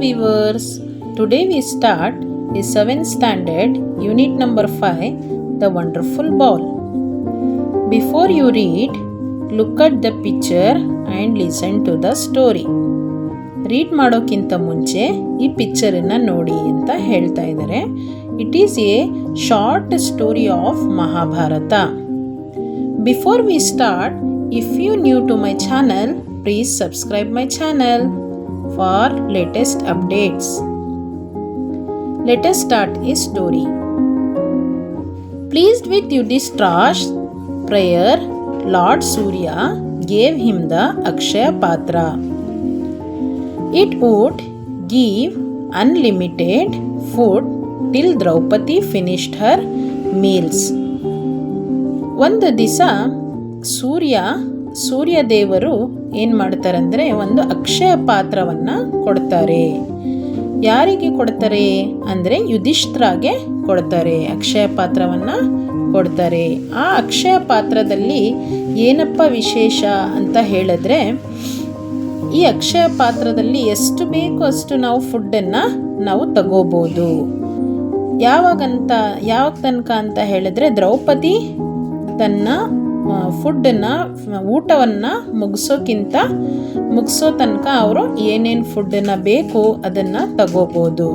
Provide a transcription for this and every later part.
viewers, today we start the 7th standard unit number 5, The Wonderful Ball. Before you read, look at the picture and listen to the story. Read ಮಾಡೋಕ್ಕಿಂತ ಮುಂಚೆ ಈ ಪಿಕ್ಚರನ್ನು ನೋಡಿ ಅಂತ ಹೇಳ್ತಾ ಇದ್ದಾರೆ. It is a short story of Mahabharata. Before we start, if you new to my channel, please subscribe my channel for latest updates. Let us start a story. Pleased with Yudhishthira's prayer, Lord Surya gave him the Akshaya Patra. It would give unlimited food till Draupadi finished her meals. ಒಂದು ದಿವಸ ಸೂರ್ಯ ದೇವರು ಏನು ಮಾಡ್ತಾರಂದರೆ ಒಂದು ಅಕ್ಷಯ ಪಾತ್ರವನ್ನು ಕೊಡ್ತಾರೆ. ಯಾರಿಗೆ ಕೊಡ್ತಾರೆ ಅಂದರೆ ಯುಧಿಷ್ಠಿರಗೆ ಕೊಡ್ತಾರೆ. ಅಕ್ಷಯ ಪಾತ್ರವನ್ನು ಕೊಡ್ತಾರೆ. ಆ ಅಕ್ಷಯ ಪಾತ್ರದಲ್ಲಿ ಏನಪ್ಪ ವಿಶೇಷ ಅಂತ ಹೇಳಿದ್ರೆ, ಈ ಅಕ್ಷಯ ಪಾತ್ರದಲ್ಲಿ ಎಷ್ಟು ಬೇಕೋ ಅಷ್ಟು ನಾವು ಫುಡ್ಡನ್ನು ನಾವು ತಗೋಬೋದು. ಯಾವಾಗ ತನಕ ಅಂತ ಹೇಳಿದ್ರೆ, ದ್ರೌಪದಿ ತನ್ನ ಊಟವನ್ನು ಮುಗಿಸೋ ತನಕ ಅವರು ಏನೇನು ಫುಡ್ಡನ್ನು ಬೇಕು ಅದನ್ನು ತಗೋಬೋದು.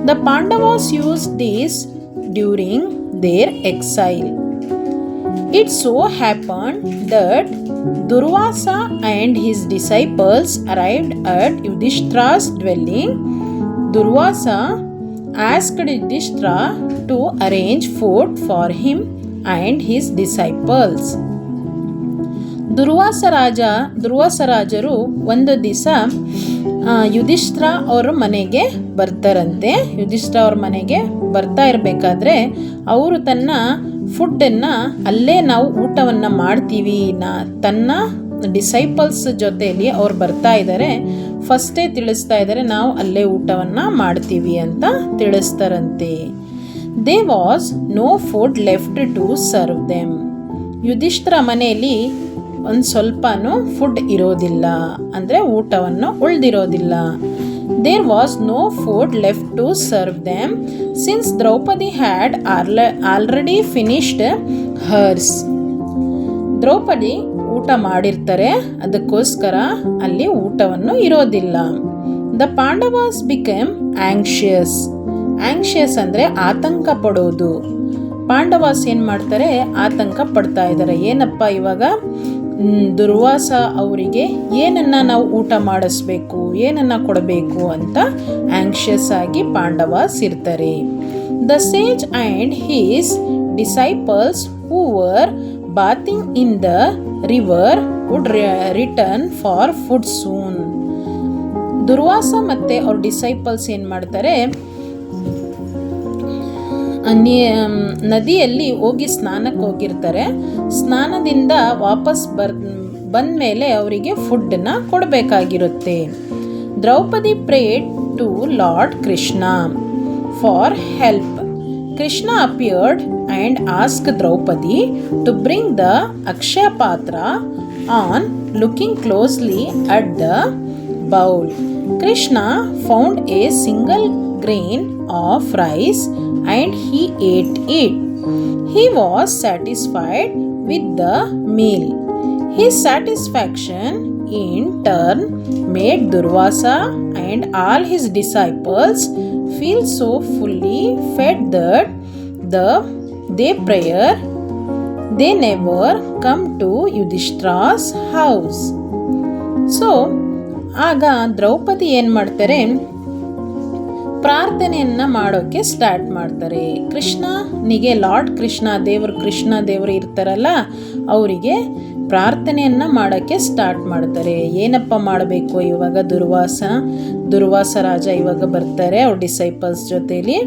The Pandavas use this during their exile. It so happen that Durvasa and his disciples arrived at Yudhishthira's dwelling. Durvasa asked Yudhishthira to arrange food for him and his disciples. Durvasa ರಾಜರು ಒಂದು ದಿವಸ ಯುಧಿಷ್ಠಿರ ಅವ್ರ ಮನೆಗೆ ಬರ್ತಾರಂತೆ. ಯುಧಿಷ್ಠಿರ ಅವ್ರ ಮನೆಗೆ ಬರ್ತಾ ಇರಬೇಕಾದ್ರೆ ಅವರು ತನ್ನ ಫುಡ್ಡನ್ನು ಅಲ್ಲೇ ನಾವು ಊಟವನ್ನು ಮಾಡ್ತೀವಿ ತನ್ನ ಡಿಸೈಪಲ್ಸ್ ಜೊತೆಯಲ್ಲಿ ಅವ್ರು ಬರ್ತಾ ಇದ್ದಾರೆ. ಫಸ್ಟೇ ತಿಳಿಸ್ತಾ ಇದ್ದಾರೆ, ನಾವು ಅಲ್ಲೇ ಊಟವನ್ನು ಮಾಡ್ತೀವಿ ಅಂತ ತಿಳಿಸ್ತಾರಂತೆ. There was no food left to serve them. Yudhishthira ಮನೆಯಲ್ಲಿ ಒಂದು ಸ್ವಲ್ಪನೂ ಫುಡ್ ಇರೋದಿಲ್ಲ, ಅಂದರೆ ಊಟವನ್ನು ಉಳಿದಿರೋದಿಲ್ಲ. There was no food left to serve them since Draupadi had already finished hers. Draupadi ಊಟ ಮಾಡಿರ್ತಾರೆ, ಅದಕ್ಕೋಸ್ಕರ ಅಲ್ಲಿ ಊಟವನ್ನು ಇರೋದಿಲ್ಲ. The Pandavas became anxious ಅಂದರೆ ಆತಂಕ ಪಡೋದು. ಪಾಂಡವಾಸ್ ಏನು ಮಾಡ್ತಾರೆ, ಆತಂಕ ಪಡ್ತಾ ಇದ್ದಾರೆ. ಏನಪ್ಪ ಇವಾಗ ದುರ್ವಾಸ ಅವರಿಗೆ ಏನನ್ನು ನಾವು ಊಟ ಮಾಡಿಸ್ಬೇಕು, ಏನನ್ನು ಕೊಡಬೇಕು ಅಂತ ಆಂಕ್ಷಿಯಸ್ ಆಗಿ ಪಾಂಡವಾಸ್ ಇರ್ತಾರೆ. The sage and his disciples who were bathing in the river would return for food soon. Durvasa ಮತ್ತು ಅವ್ರ ಡಿಸೈಪಲ್ಸ್ ಏನು ಮಾಡ್ತಾರೆ, ನದಿಯಲ್ಲಿ ಹೋಗಿ ಸ್ನಾನಕ್ಕೆ ಹೋಗಿರ್ತಾರೆ. ಸ್ನಾನದಿಂದ ವಾಪಸ್ ಬಂದ ಮೇಲೆ ಅವರಿಗೆ ಫುಡ್ಡನ್ನು ಕೊಡಬೇಕಾಗಿರುತ್ತೆ. Draupadi prayed to lord Krishna for help. Krishna appeared and ask Draupadi to bring the Akshaya Patra. On looking closely at the bowl, Krishna found a single grain of rice and he ate it. He was satisfied with the meal. His satisfaction in turn made Durvasa and all his disciples feel so fully fed that they never come to Yudhishthira's house. So ಆಗ ದ್ರೌಪದಿ ಏನು ಮಾಡ್ತಾರೆ, ಪ್ರಾರ್ಥನೆಯನ್ನು ಮಾಡೋಕ್ಕೆ start ಮಾಡ್ತಾರೆ. ಕೃಷ್ಣನಿಗೆ, lord Krishna ದೇವರು ಇರ್ತಾರಲ್ಲ, ಅವರಿಗೆ ಪ್ರಾರ್ಥನೆಯನ್ನು ಮಾಡೋಕ್ಕೆ ಸ್ಟಾರ್ಟ್ ಮಾಡ್ತಾರೆ. ಏನಪ್ಪ ಮಾಡಬೇಕು ಇವಾಗ, ದುರ್ವಾಸ ರಾಜ ಇವಾಗ ಬರ್ತಾರೆ ಅವ್ರ ಡಿಸೈಪಲ್ಸ್ ಜೊತೆಲಿ.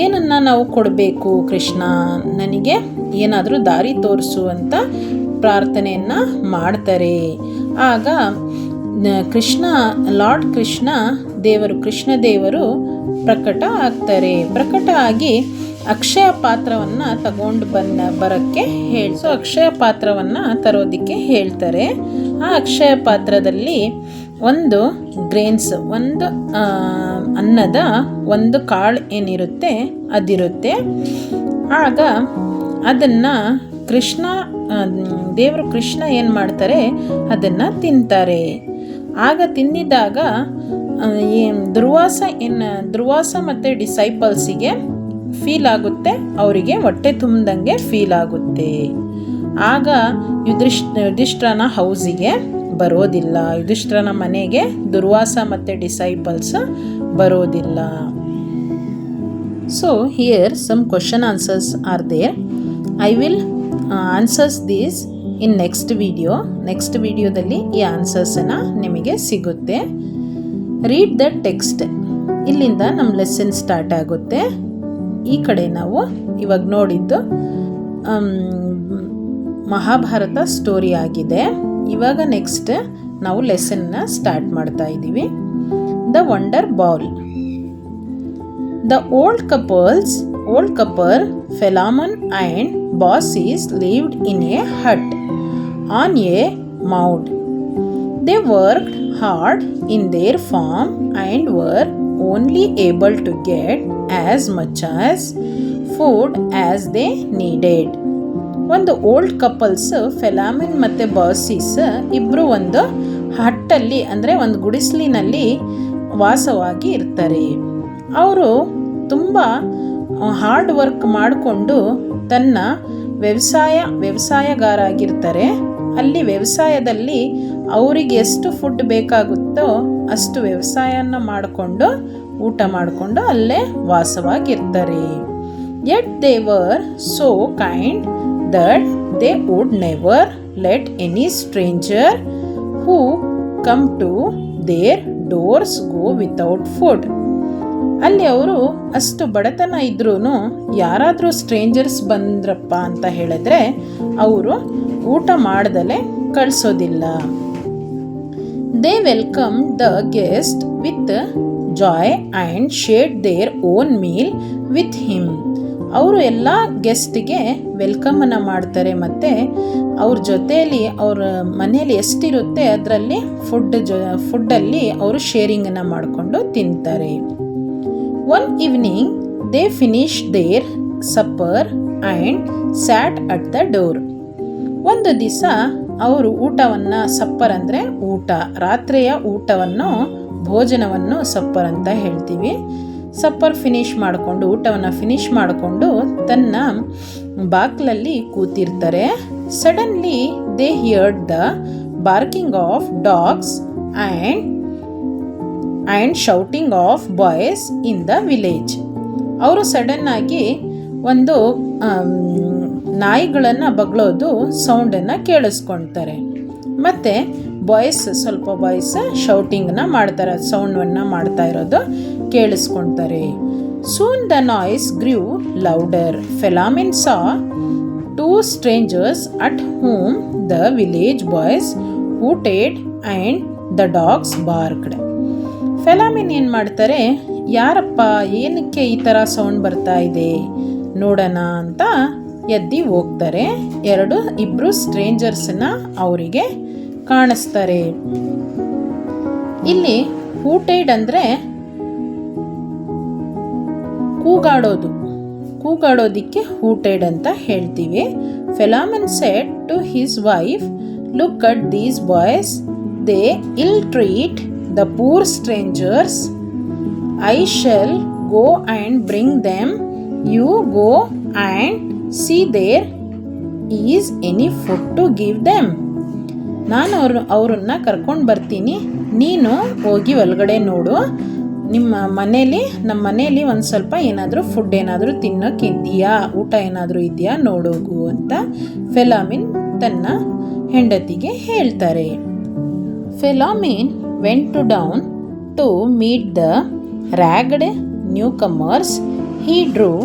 ಏನನ್ನು ನಾವು ಕೊಡಬೇಕು ಕೃಷ್ಣ, ನನಗೆ ಏನಾದರೂ ದಾರಿ ತೋರಿಸು ಅಂತ ಪ್ರಾರ್ಥನೆಯನ್ನು ಮಾಡ್ತಾರೆ. ಆಗ ಲಾರ್ಡ್ ಕೃಷ್ಣ ದೇವರು ಪ್ರಕಟ ಆಗ್ತಾರೆ. ಪ್ರಕಟ ಆಗಿ ಅಕ್ಷಯ ಪಾತ್ರವನ್ನು ತಗೊಂಡು ಬರೋಕ್ಕೆ ಅಕ್ಷಯ ಪಾತ್ರವನ್ನು ತರೋದಕ್ಕೆ ಹೇಳ್ತಾರೆ. ಆ ಅಕ್ಷಯ ಪಾತ್ರದಲ್ಲಿ ಒಂದು ಗ್ರೇನ್ಸ್, ಒಂದು ಅನ್ನದ ಒಂದು ಕಾಳು ಏನಿರುತ್ತೆ ಅದಿರುತ್ತೆ. ಆಗ ಅದನ್ನು ದೇವರು ಕೃಷ್ಣ ಏನು ಮಾಡ್ತಾರೆ, ಅದನ್ನು ತಿಂತಾರೆ. ಆಗ ತಿಂದಿದ್ದಾಗ ದುರ್ವಾಸ ಮತ್ತು ಡಿಸೈಪಲ್ಸಿಗೆ ಫೀಲ್ ಆಗುತ್ತೆ, ಅವರಿಗೆ ಹೊಟ್ಟೆ ತುಂಬ್ದಂಗೆ ಫೀಲ್ ಆಗುತ್ತೆ. ಆಗ ಯುಧಿಷ್ಠಿರನ ಹೌಸಿಗೆ ಬರೋದಿಲ್ಲ, ಯುಧಿಷ್ಠಿರನ ಮನೆಗೆ ದುರ್ವಾಸ ಮತ್ತು ಡಿಸೈಪಲ್ಸ್ ಬರೋದಿಲ್ಲ. So here some question answers are there. I will answers these in next ವಿಡಿಯೋದಲ್ಲಿ ಈ ಆನ್ಸರ್ಸನ್ನು ನಿಮಗೆ ಸಿಗುತ್ತೆ. Read the text. ಇಲ್ಲಿಂದ ನಮ್ಮ ಲೆಸನ್ ಸ್ಟಾರ್ಟ್ ಆಗುತ್ತೆ. ಈ ಕಡೆ ನಾವು ಇವಾಗ ನೋಡಿದ್ದು ಮಹಾಭಾರತ ಸ್ಟೋರಿ ಆಗಿದೆ. ಇವಾಗ ನೆಕ್ಸ್ಟ್ ನಾವು ಲೆಸನ್ನ ಸ್ಟಾರ್ಟ್ ಮಾಡ್ತಾ ಇದ್ದೀವಿ. The wonder ball. The old couple Philemon and Baucis lived in a hut on a mound. They worked hard in their farm and were only able to get as much as food as they needed. ಒಂದು old couples ಫೆಲಾಮಿನ್ ಮತ್ತು ಬಾಸಿಸ್ ಇಬ್ಬರು ಒಂದು ಹಟ್ಟಲ್ಲಿ ಅಂದರೆ ಒಂದು ಗುಡಿಸಲಿನಲ್ಲಿ ವಾಸವಾಗಿ ಇರ್ತಾರೆ. ಅವರು ತುಂಬ hard work ಮಾಡಿಕೊಂಡು ತನ್ನ ವ್ಯವಸಾಯಗಾರ ಆಗಿರ್ತಾರೆ. ಅಲ್ಲಿ ವ್ಯವಸಾಯದಲ್ಲಿ ಅವರಿಗೆ ಎಷ್ಟು ಫುಡ್ ಬೇಕಾಗುತ್ತೋ ಅಷ್ಟು ವ್ಯವಸಾಯನ ಮಾಡಿಕೊಂಡು ಊಟ ಮಾಡಿಕೊಂಡು ಅಲ್ಲೇ ವಾಸವಾಗಿರ್ತಾರೆ. Yet they were so kind that they would never let any stranger who come to their doors go without food. ಅಲ್ಲಿ ಅವರು ಅಷ್ಟು ಬಡತನ ಇದ್ರೂ ಯಾರಾದರೂ ಸ್ಟ್ರೇಂಜರ್ಸ್ ಬಂದ್ರಪ್ಪ ಅಂತ ಹೇಳಿದ್ರೆ ಅವರು ಊಟ ಮಾಡ್ದಲೇ ಕಳಿಸೋದಿಲ್ಲ. They welcome the guest with joy and shared their own meal with him. ಅವರು ಎಲ್ಲ ಗೆಸ್ಟಿಗೆ ವೆಲ್ಕಮನ್ನು ಮಾಡ್ತಾರೆ ಮತ್ತು ಅವ್ರ ಜೊತೆಯಲ್ಲಿ ಅವ್ರ ಮನೇಲಿ ಎಷ್ಟಿರುತ್ತೆ ಅದರಲ್ಲಿ ಫುಡ್ಡಲ್ಲಿ ಅವರು ಶೇರಿಂಗನ್ನು ಮಾಡಿಕೊಂಡು ತಿಂತಾರೆ. One evening they finish their supper and sat at the door. ಒಂದು ದಿವಸ ಅವರು ಊಟವನ್ನು, ಸಪ್ಪರ್ ಅಂದರೆ ಊಟ, ರಾತ್ರಿಯ ಭೋಜನವನ್ನು ಸಪ್ಪರ್ ಅಂತ ಹೇಳ್ತೀವಿ. ಸಪ್ಪರ್ ಊಟವನ್ನು ಫಿನಿಶ್ ಮಾಡಿಕೊಂಡು ತನ್ನ ಬಾಕ್ಲಲ್ಲಿ ಕೂತಿರ್ತಾರೆ. Suddenly they heard the barking of dogs and shouting of boys in the village. ಅವರು ಸಡನ್ನಾಗಿ ಒಂದು ನಾಯಿಗಳನ್ನು ಬಗ್ಳೋದು ಸೌಂಡನ್ನು ಕೇಳಿಸ್ಕೊಳ್ತಾರೆ. ಮತ್ತು ಸ್ವಲ್ಪ ಬಾಯ್ಸ್ ಶೌಟಿಂಗ್ನ ಮಾಡ್ತಾರೆ, ಸೌಂಡನ್ನು ಮಾಡ್ತಾ ಇರೋದು ಕೇಳಿಸ್ಕೊಳ್ತಾರೆ. Soon the noise grew louder. Philemon saw 2 strangers at whom the village boys hooted and the dogs barked. ಫೆಲಾಮಿನ್ ಏನು ಮಾಡ್ತಾರೆ, ಯಾರಪ್ಪ ಏನಕ್ಕೆ ಈ ಥರ ಸೌಂಡ್ ಬರ್ತಾ ಇದೆ ನೋಡೋಣ ಅಂತ ಎದ್ದು ಹೋಗ್ತಾರೆ. ಇಬ್ಬರು ಸ್ಟ್ರೇಂಜರ್ಸನ್ನ ಅವರಿಗೆ ಕಾಣಿಸ್ತಾರೆ. ಇಲ್ಲಿ ಹೂಟೆಡ್ ಅಂದರೆ ಕೂಗಾಡೋದಿಕ್ಕೆ ಹೂಟೆಡ್ ಅಂತ ಹೇಳ್ತೀವಿ. Philemon said to his wife, look at these boys, they ill treat the poor strangers. I shall go and bring them. You go and see there is any food to give them. ನಾನು ಅವ್ರನ್ನ ಕರ್ಕೊಂಡು ಬರ್ತೀನಿ, ನೀನು ಹೋಗಿ ಒಳಗಡೆ ನೋಡು, ನಮ್ಮ ಮನೇಲಿ ಒಂದು ಸ್ವಲ್ಪ ಏನಾದರೂ ಫುಡ್ ಏನಾದರೂ ತಿನ್ನೋಕೆ ಇದೆಯಾ, ಊಟ ಏನಾದರೂ ಇದೆಯಾ ನೋಡೋಗು ಅಂತ ಫೆಲಾಮಿನ್ ತನ್ನ ಹೆಂಡತಿಗೆ ಹೇಳ್ತಾರೆ. Philemon went down to meet the ragged newcomers. He drew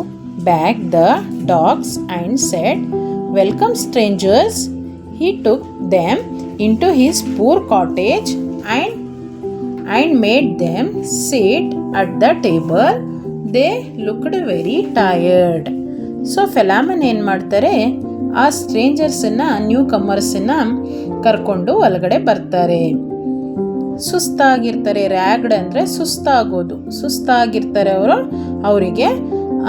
back the dogs and said, "Welcome strangers." He took them into his poor cottage and made them sit at the table. They looked very tired. So Philemon ಏನು ಮಾಡ್ತಾರೆ, ಆ ಸ್ಟ್ರೇಂಜರ್ಸನ್ನು, new ಕಮರ್ಸನ್ನು ಕರ್ಕೊಂಡು ಒಳಗಡೆ ಬರ್ತಾರೆ. ಸುಸ್ತಾಗಿರ್ತಾರೆ. ರ್ಯಾಗ್ಡ್ ಅಂದರೆ ಸುಸ್ತಾಗೋದು, ಸುಸ್ತಾಗಿರ್ತಾರೆ ಅವರು. ಅವರಿಗೆ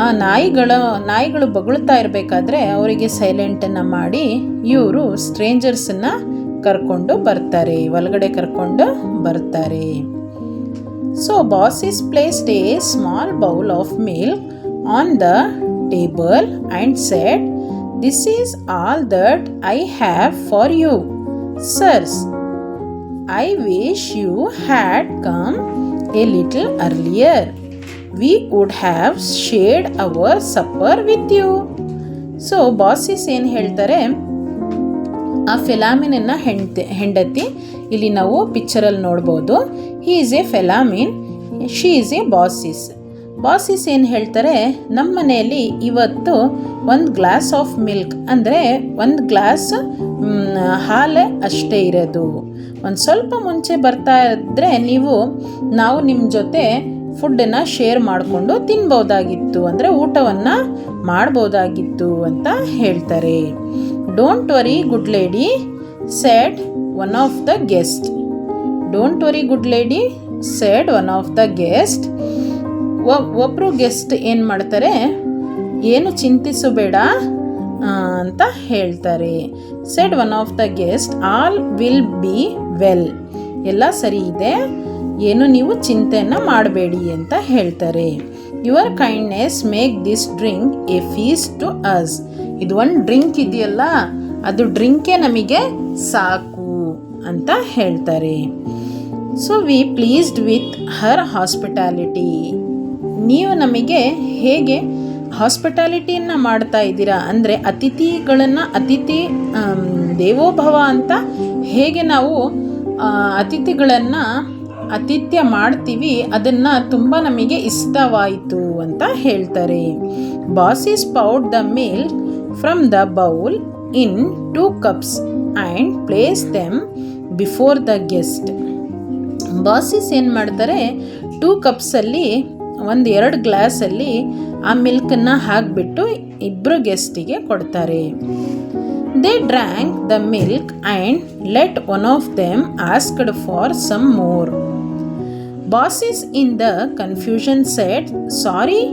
ಆ ನಾಯಿಗಳು ಬೊಗಳ್ತಾ ಇರಬೇಕಾದ್ರೆ ಅವರಿಗೆ ಸೈಲೆಂಟನ್ನು ಮಾಡಿ ಇವರು ಸ್ಟ್ರೇಂಜರ್ಸನ್ನು ಕರ್ಕೊಂಡು ಬರ್ತಾರೆ, ಒಳಗಡೆ ಕರ್ಕೊಂಡು ಬರ್ತಾರೆ. So Baucis placed a small bowl of milk on the table and said, "This is all that I have for you, sirs. I wish you had come a little earlier. We would have shared our supper with you." So Baucis ಏನು ಹೇಳ್ತಾರೆ, ಆ ಫೆಲಾಮಿನನ್ನ ಹೆಂಡತಿ, ಇಲ್ಲಿ ನಾವು ಪಿಕ್ಚರಲ್ಲಿ ನೋಡ್ಬೋದು. He is a Philemon, she is a Baucis. Baucis ಏನು ಹೇಳ್ತಾರೆ, ನಮ್ಮ ಮನೆಯಲ್ಲಿ ಇವತ್ತು ಒಂದು ಗ್ಲಾಸ್ ಆಫ್ ಮಿಲ್ಕ್, ಅಂದರೆ ಒಂದು ಗ್ಲಾಸ್ ಹಾಲೇ ಅಷ್ಟೇ ಇರೋದು. ಒಂದು ಸ್ವಲ್ಪ ಮುಂಚೆ ಬರ್ತಾ ಇದ್ದರೆ ನಾವು ನಿಮ್ಮ ಜೊತೆ ಫುಡ್ಡನ್ನು ಶೇರ್ ಮಾಡಿಕೊಂಡು ತಿನ್ಬೋದಾಗಿತ್ತು, ಅಂದರೆ ಊಟವನ್ನು ಮಾಡ್ಬೋದಾಗಿತ್ತು ಅಂತ ಹೇಳ್ತಾರೆ. "Don't worry, good lady," said one of the guests. "Don't worry, good lady," said one of the guests. ಒಬ್ಬರು ಗೆಸ್ಟ್ ಏನು ಮಾಡ್ತಾರೆ, ಏನು ಚಿಂತಿಸಬೇಡ ಅಂತ ಹೇಳ್ತಾರೆ. said one of the guests, "All will be well." ಎಲ್ಲ ಸರಿ ಇದೆ, ಏನು ನೀವು ಚಿಂತೆಯನ್ನು ಮಾಡಬೇಡಿ ಅಂತ ಹೇಳ್ತಾರೆ. "Your kindness make this drink a feast to us." ಇದು ಒಂದು ಡ್ರಿಂಕ್ ಇದೆಯಲ್ಲ, ಅದು ಡ್ರಿಂಕೇ ನಮಗೆ ಸಾಕು ಅಂತ ಹೇಳ್ತಾರೆ. "So we pleased with her hospitality." ನೀವು ನಮಗೆ ಹೇಗೆ ಹಾಸ್ಪಿಟಾಲಿಟಿಯನ್ನು ಮಾಡ್ತಾ ಇದ್ದೀರಾ, ಅಂದರೆ ಅತಿಥಿ ದೇವೋಭವ ಅಂತ ಹೇಗೆ ನಾವು ಅತಿಥಿಗಳನ್ನು ಆತಿಥ್ಯ ಮಾಡ್ತೀವಿ, ಅದನ್ನು ತುಂಬ ನಮಗೆ ಇಷ್ಟವಾಯಿತು ಅಂತ ಹೇಳ್ತಾರೆ. Baucis poured the milk from the bowl in 2 cups and place them before the guest. Baucis ಏನು ಮಾಡ್ತಾರೆ, 2 ಕಪ್ಸಲ್ಲಿ 2 ಗ್ಲಾಸಲ್ಲಿ ಆ ಮಿಲ್ಕನ್ನು ಹಾಕಿಬಿಟ್ಟು ಇಬ್ಬರು ಗೆಸ್ಟಿಗೆ ಕೊಡ್ತಾರೆ. They drank the milk and let one of them asked for some more. Bosses in the confusion said, "Sorry,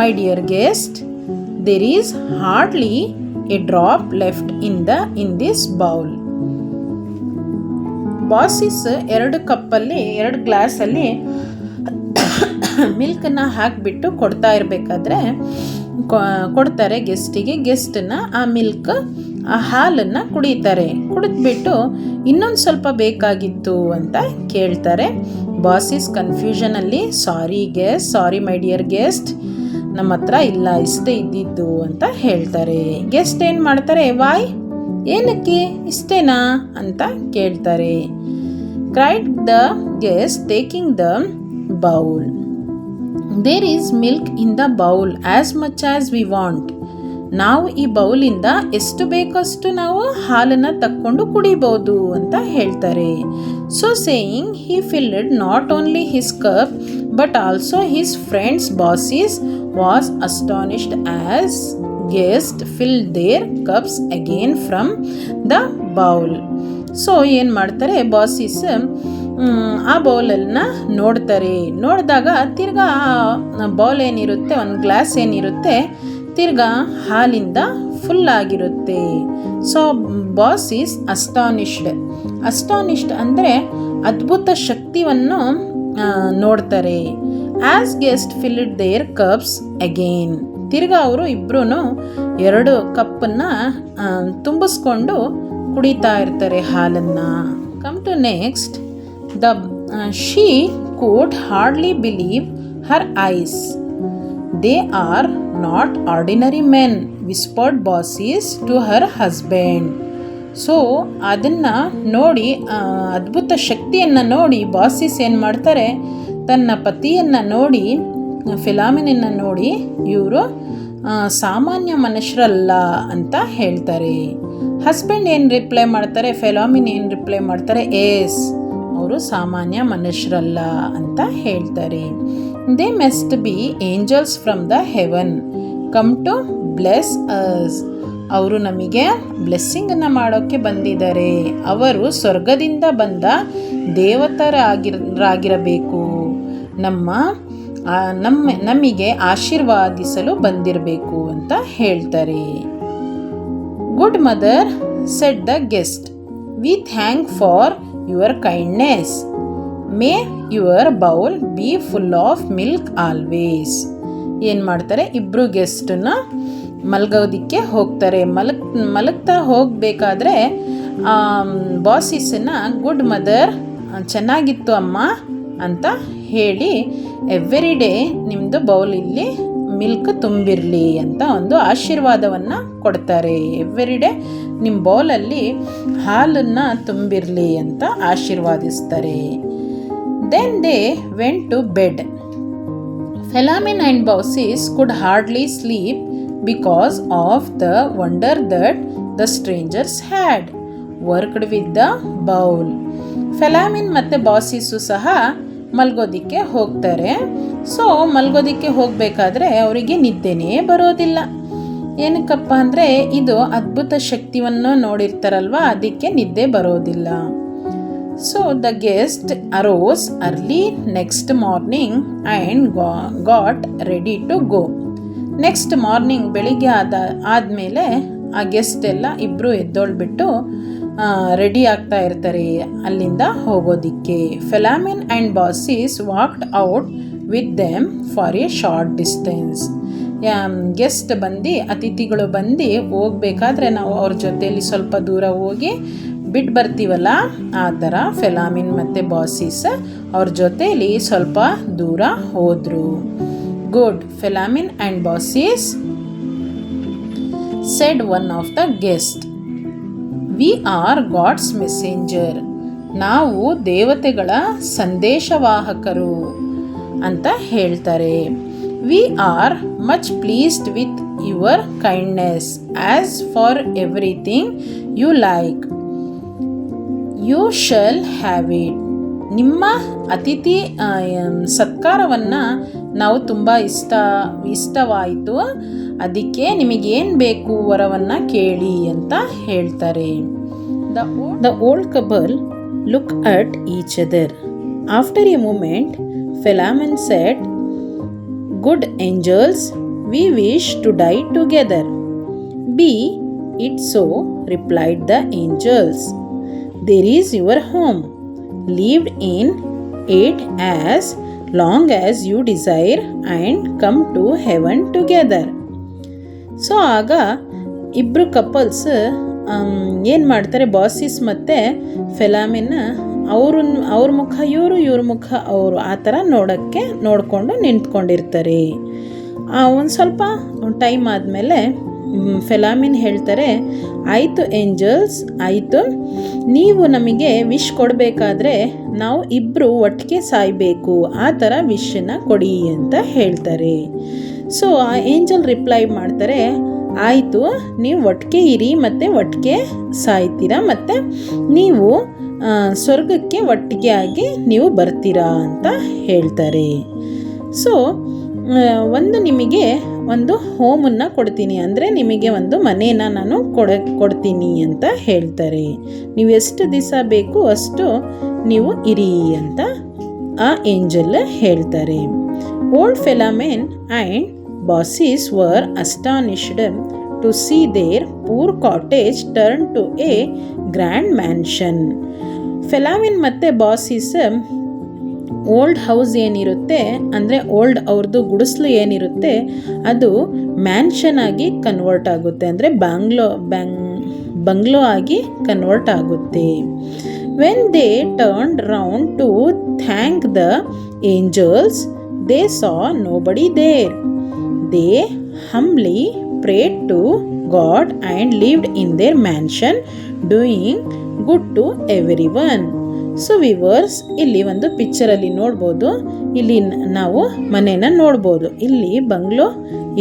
my dear guest, there is hardly a drop left in this bowl." ಬಾಸಿಸ್ 2 ಗ್ಲಾಸಲ್ಲಿ ಮಿಲ್ಕನ್ನು ಹಾಕಿಬಿಟ್ಟು ಕೊಡ್ತಾ ಇರಬೇಕಾದ್ರೆ ಕೊಡ್ತಾರೆ ಗೆಸ್ಟಿಗೆ. ಗೆಸ್ಟನ್ನು ಆ ಹಾಲನ್ನು ಕುಡಿದ್ಬಿಟ್ಟು ಇನ್ನೊಂದು ಸ್ವಲ್ಪ ಬೇಕಾಗಿತ್ತು ಅಂತ ಕೇಳ್ತಾರೆ. ಬಾಸಿಸ್ ಕನ್ಫ್ಯೂಷನಲ್ಲಿ, ಸಾರಿ ಮೈ ಡಿಯರ್ ಗೆಸ್ಟ್, ನಮ್ಮ ಹತ್ರ ಇಲ್ಲ, ಇಷ್ಟೇ ಇದ್ದಿದ್ದು ಅಂತ ಹೇಳ್ತಾರೆ. ಗೆಸ್ಟ್ ಏನು ಮಾಡ್ತಾರೆ, ವಾಯ್, ಏನಕ್ಕೆ ಇಷ್ಟೇನಾ ಅಂತ ಕೇಳ್ತಾರೆ. Cried the guest taking the bowl. "There is milk in the bowl as much as we want." ನಾವು ಈ ಬೌಲಿಂದ ಎಷ್ಟು ಬೇಕಷ್ಟು ನಾವು ಹಾಲನ್ನು ತಕ್ಕೊಂಡು ಕುಡಿಬೋದು ಅಂತ ಹೇಳ್ತಾರೆ. So saying, he filled not only his cup but also his friend's. Bosses was astonished as guests filled their cups again from the bowl. So ಏನು ಮಾಡ್ತಾರೆ, ಬಾಸಿಸ್ ಆ ಬೌಲನ್ನು ನೋಡಿದಾಗ ತಿರ್ಗಾ ಬೌಲ್ ಏನಿರುತ್ತೆ, ಒಂದು ಗ್ಲಾಸ್ ಏನಿರುತ್ತೆ, ತಿರ್ಗಾ ಹಾಲಿಂದ ಫುಲ್ ಆಗಿರುತ್ತೆ. ಸೊ ಬಾಸ್ ಈಸ್ ಅಸ್ಟಾನಿಶ್ಡ್ ಅಂದರೆ ಅದ್ಭುತ ಶಕ್ತಿಯನ್ನು ನೋಡ್ತಾರೆ. As guest filled their cups again, ತಿರ್ಗಾ ಅವರು ಇಬ್ಬರೂ 2 ಕಪ್ಪನ್ನು ತುಂಬಿಸ್ಕೊಂಡು ಕುಡಿತಾ ಇರ್ತಾರೆ ಹಾಲನ್ನು. Come to next, she could hardly believe her eyes. "They are not ordinary men," whispered Bosses to her husband. So ಅದನ್ನು ನೋಡಿ, ಅದ್ಭುತ ಶಕ್ತಿಯನ್ನು ನೋಡಿ ಬಾಸಿಸ್ ಏನು ಮಾಡ್ತಾರೆ, ತನ್ನ ಪತಿಯನ್ನು ನೋಡಿ, ಫಿಲಾಮಿನನ್ನು ನೋಡಿ, ಇವರು ಸಾಮಾನ್ಯ ಮನುಷ್ಯರಲ್ಲ ಅಂತ ಹೇಳ್ತಾರೆ. ಹಸ್ಬೆಂಡ್ ಏನು ರಿಪ್ಲೈ ಮಾಡ್ತಾರೆ, ಫಿಲಾಮಿನ್ ಏನು ರಿಪ್ಲೈ ಮಾಡ್ತಾರೆ, ಎಸ್, ಅವರು ಸಾಮಾನ್ಯ ಮನುಷ್ಯರಲ್ಲ ಅಂತ ಹೇಳ್ತಾರೆ. "They must be angels from the heaven, come to bless us." ಅವರು ನಮಗೆ ಬ್ಲೆಸ್ಸಿಂಗನ್ನು ಮಾಡೋಕ್ಕೆ ಬಂದಿದ್ದಾರೆ. ಅವರು ಸ್ವರ್ಗದಿಂದ ಬಂದ ದೇವತರಾಗಿರಬೇಕು, ನಮಗೆ ಆಶೀರ್ವಾದಿಸಲು ಬಂದಿರಬೇಕು ಅಂತ ಹೇಳ್ತಾರೆ. Good mother said the guest, we thank for your kindness, may your bowl be full of milk always. ಏನು ಮಾಡ್ತಾರೆ, ಇಬ್ಬರು ಗೆಸ್ಟನ್ನ ಮಲಗೋದಕ್ಕೆ ಹೋಗ್ತಾರೆ. ಮಲಗ್ತಾ ಹೋಗಬೇಕಾದ್ರೆ ಬಾಸಿಸನ್ನ ಗುಡ್ ಮದರ್, ಚೆನ್ನಾಗಿತ್ತು ಅಮ್ಮ ಅಂತ ಹೇಳಿ ಎವ್ರಿ ಡೇ ನಿಮ್ಮದು ಬೌಲಲ್ಲಿ ಮಿಲ್ಕ್ ತುಂಬಿರಲಿ ಅಂತ ಒಂದು ಆಶೀರ್ವಾದವನ್ನು ಕೊಡ್ತಾರೆ. ಎವ್ರಿ ಡೇ ನಿಮ್ಮ ಬೌಲಲ್ಲಿ ಹಾಲನ್ನು ತುಂಬಿರಲಿ ಅಂತ ಆಶೀರ್ವಾದಿಸ್ತಾರೆ. Then they went to bed. Philemon and Baucis could hardly sleep because of the wonder that the strangers had worked with the bowl. Philemon ಮತ್ತು ಬಾಸಿಸು ಸಹ ಮಲ್ಗೋದಿಕ್ಕೆ ಹೋಗ್ತಾರೆ. ಮಲ್ಗೋದಿಕ್ಕೆ ಹೋಗಬೇಕಾದ್ರೆ ಅವರಿಗೆ ನಿದ್ದೆನೇ ಬರೋದಿಲ್ಲ. ಏನಕ್ಕಪ್ಪ ಅಂದರೆ ಇದು ಅದ್ಭುತ ಶಕ್ತಿಯನ್ನು ನೋಡಿರ್ತಾರಲ್ವ, ಅದಕ್ಕೆ ನಿದ್ದೆ ಬರೋದಿಲ್ಲ. So the guest arose early next morning and got ready to go. Next morning ಬೆಳಿಗ್ಗೆ ಆದಮೇಲೆ ಆ ಗೆಸ್ಟ್ ಎಲ್ಲ ಇಬ್ಬರು ಎದ್ದೊಳ್ಬಿಟ್ಟು ರೆಡಿ ಆಗ್ತಾ ಇರ್ತಾರೆ ಅಲ್ಲಿಂದ ಹೋಗೋದಿಕ್ಕೆ. Philemon and Baucis walked out with them for a short distance. Guest ಬಂದು, ಅತಿಥಿಗಳು ಬಂದು ಹೋಗ್ಬೇಕಾದ್ರೆ ನಾವು ಅವ್ರ ಜೊತೆಯಲ್ಲಿ ಸ್ವಲ್ಪ ದೂರ ಹೋಗಿ ಬಿಟ್ಟು ಬರ್ತೀವಲ್ಲ, ಆ ಥರ ಫೆಲಾಮಿನ್ ಮತ್ತು ಬಾಸಿಸ್ ಅವ್ರ ಜೊತೆಯಲ್ಲಿ ಸ್ವಲ್ಪ ದೂರ ಹೋದರು. Good Philemon and Baucis said one of the guests, we are God's messenger. ನಾವು ದೇವತೆಗಳ ಸಂದೇಶವಾಹಕರು ಅಂತ ಹೇಳ್ತಾರೆ. We are much pleased with your kindness. As for everything you like, you shall have it. ನಿಮ್ಮ ಅತಿಥಿ ಸತ್ಕಾರವನ್ನು ನಾವು ತುಂಬ ಇಷ್ಟವಾಯಿತು, ಅದಕ್ಕೆ ನಿಮಗೇನು ಬೇಕು ವರವನ್ನು ಕೇಳಿ ಅಂತ ಹೇಳ್ತಾರೆ. The old couple look at each other. After a moment, Philemon said, good angels, we wish to die together. Be it so, replied the angels. There is your home. Live in it as long as you desire and come to heaven together. So ಆಗ ಇಬ್ಬರು couples ಏನು ಮಾಡ್ತಾರೆ, ಬಾಸಿಸ್ ಮತ್ತು ಫೆಲಾಮಿನ್ ಅವ್ರ ಮುಖ ಇವ್ರ ಮುಖ ಅವರು ಆ ಥರ ನೋಡಿಕೊಂಡು ನಿಂತ್ಕೊಂಡಿರ್ತಾರೆ. ಒಂದು ಸ್ವಲ್ಪ ಟೈಮ್ ಆದಮೇಲೆ ಫೆಲಾಮಿನ್ ಹೇಳ್ತಾರೆ, ಆಯಿತು ಏಂಜಲ್ಸ್, ಆಯಿತು, ನೀವು ನಮಗೆ ವಿಶ್ ಕೊಡಬೇಕಾದ್ರೆ ನಾವು ಇಬ್ಬರು ಒಟ್ಟಿಗೆ ಸಾಯಬೇಕು, ಆ ಥರ ವಿಶನ್ನು ಕೊಡಿ ಅಂತ ಹೇಳ್ತಾರೆ. ಸೊ ಆ ಏಂಜಲ್ ರಿಪ್ಲೈ ಮಾಡ್ತಾರೆ, ಆಯಿತು, ನೀವು ಒಟ್ಟಿಗೆ ಇರಿ ಮತ್ತು ಒಟ್ಟಿಗೆ ಸಾಯ್ತೀರಾ ಮತ್ತು ನೀವು ಸ್ವರ್ಗಕ್ಕೆ ಒಟ್ಟಿಗೆ ಆಗಿ ನೀವು ಬರ್ತೀರಾ ಅಂತ ಹೇಳ್ತಾರೆ. ಸೊ ನಿಮಗೆ ಒಂದು ಹೋಮನ್ನು ಕೊಡ್ತೀನಿ, ಅಂದರೆ ನಿಮಗೆ ಒಂದು ಮನೇನ ನಾನು ಕೊಡ್ತೀನಿ ಅಂತ ಹೇಳ್ತಾರೆ. ನೀವು ಎಷ್ಟು ದಿವಸ ಬೇಕು ಅಷ್ಟು ನೀವು ಇರಿ ಅಂತ ಆ ಏಂಜಲ್ ಹೇಳ್ತಾರೆ. Old Philemon and Baucis were astonished to see their poor cottage turn to a grand mansion. Philemon ಮತ್ತು ಬಾಸಿಸ್ ಓಲ್ಡ್ ಹೌಸ್ ಏನಿರುತ್ತೆ, ಅಂದರೆ ಅವ್ರದ್ದು ಗುಡಿಸಲು ಏನಿರುತ್ತೆ ಅದು ಮ್ಯಾನ್ಷನ್ ಆಗಿ ಕನ್ವರ್ಟ್ ಆಗುತ್ತೆ, ಅಂದರೆ ಬಂಗ್ಲೋ ಆಗಿ ಕನ್ವರ್ಟ್ ಆಗುತ್ತೆ. When they turned round to thank the angels, they saw nobody there. They humbly prayed to God and lived in their mansion doing good to everyone. So viewers, ಇಲ್ಲಿ ಒಂದು ಪಿಕ್ಚರಲ್ಲಿ ನೋಡ್ಬೋದು, ಇಲ್ಲಿ ನಾವು ಮನೇನ ನೋಡ್ಬೋದು. ಇಲ್ಲಿ ಬಂಗ್ಲೋ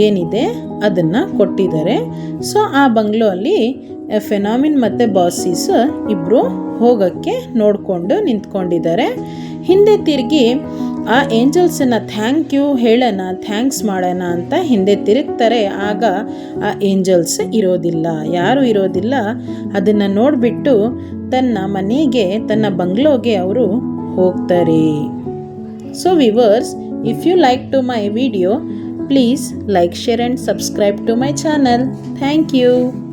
ಏನಿದೆ ಅದನ್ನು ಕೊಟ್ಟಿದ್ದಾರೆ. ಸೊ ಆ ಬಂಗ್ಲೋ ಅಲ್ಲಿ ಫೆಲಾಮಿನ್ ಮತ್ತು ಬಾಸಿಸ್ ಇಬ್ಬರು ಹೋಗೋಕ್ಕೆ ನೋಡಿಕೊಂಡು ನಿಂತ್ಕೊಂಡಿದ್ದಾರೆ. ಹಿಂದೆ ತಿರುಗಿ ಆ ಏಂಜಲ್ಸನ್ನು ಥ್ಯಾಂಕ್ ಯು ಹೇಳೋಣ, ಥ್ಯಾಂಕ್ಸ್ ಮಾಡೋಣ ಅಂತ ಹಿಂದೆ ತಿರುಗ್ತಾರೆ. ಆಗ ಆ ಏಂಜಲ್ಸ್ ಇರೋದಿಲ್ಲ, ಯಾರೂ ಇರೋದಿಲ್ಲ. ಅದನ್ನು ನೋಡಿಬಿಟ್ಟು ತನ್ನ ಮನೆಗೆ, ತನ್ನ ಬಂಗ್ಲೋಗೆ ಅವರು ಹೋಗ್ತಾರೆ. So viewers, if you like to my video, please like, share and subscribe to my channel. Thank you.